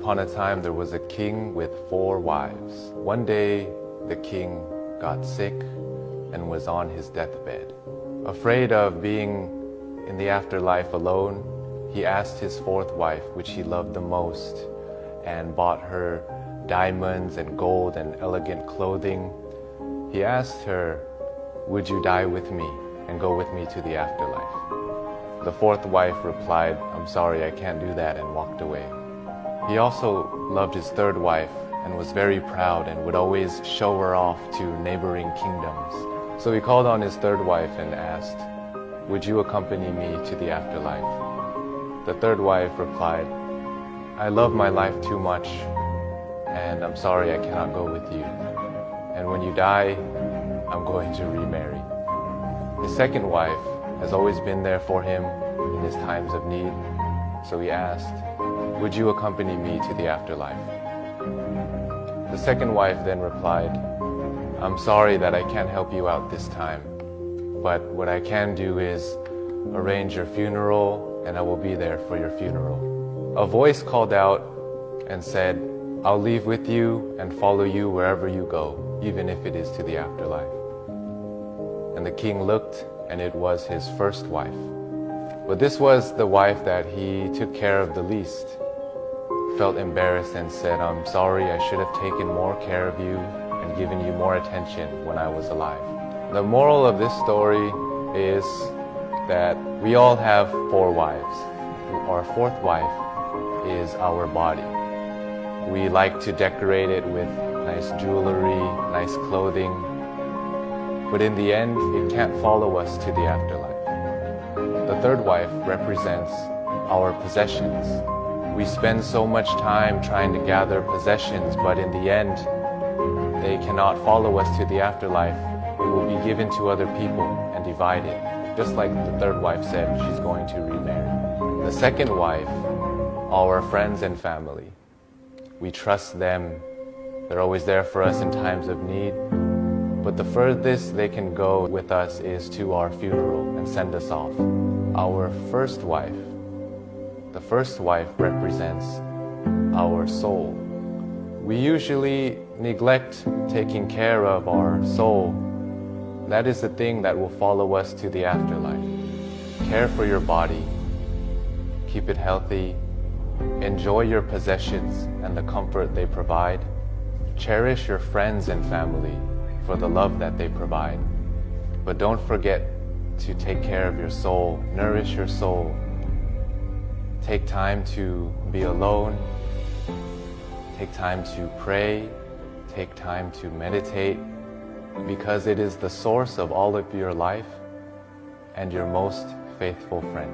Upon a time there was a king with 4 wives. One day the king got sick and was on his deathbed. Afraid of being in the afterlife alone, he asked his 4th wife, which he loved the most, and bought her diamonds and gold and elegant clothing. He asked her, "Would you die with me and go with me to the afterlife?" The 4th wife replied, "I'm sorry, I can't do that," and walked away. He also loved his 3rd wife and was very proud and would always show her off to neighboring kingdoms. So he called on his 3rd wife and asked, "Would you accompany me to the afterlife?" The 3rd wife replied, "I love my life too much, and I'm sorry I cannot go with you. And when you die, I'm going to remarry." His 2nd wife has always been there for him in his times of need, so he asked, "Would you accompany me to the afterlife?" The 2nd wife then replied, "I'm sorry that I can't help you out this time, but what I can do is arrange your funeral, and I will be there for your funeral." A voice called out and said, "I'll leave with you and follow you wherever you go, even if it is to the afterlife." And the king looked, and it was his 1st wife. But this was the wife that he took care of the least. Felt embarrassed and said, "I'm sorry, I should have taken more care of you and given you more attention when I was alive." The moral of this story is that we all have 4 wives. Our 4th wife is our body. We like to decorate it with nice jewelry, nice clothing, but in the end, it can't follow us to the afterlife. The 3rd wife represents our possessions. We spend so much time trying to gather possessions, but in the end, they cannot follow us to the afterlife. It will be given to other people and divided. Just like the 3rd wife said, she's going to remarry. The 2nd wife, our friends and family. We trust them. They're always there for us in times of need. But the furthest they can go with us is to our funeral and send us off. Our 1st wife, the 1st wife represents our soul. We usually neglect taking care of our soul. That is the thing that will follow us to the afterlife. Care for your body. Keep it healthy. Enjoy your possessions and the comfort they provide. Cherish your friends and family for the love that they provide. But don't forget to take care of your soul. Nourish your soul. Take time to be alone. Take time to pray. Take time to meditate, because it is the source of all of your life and your most faithful friend.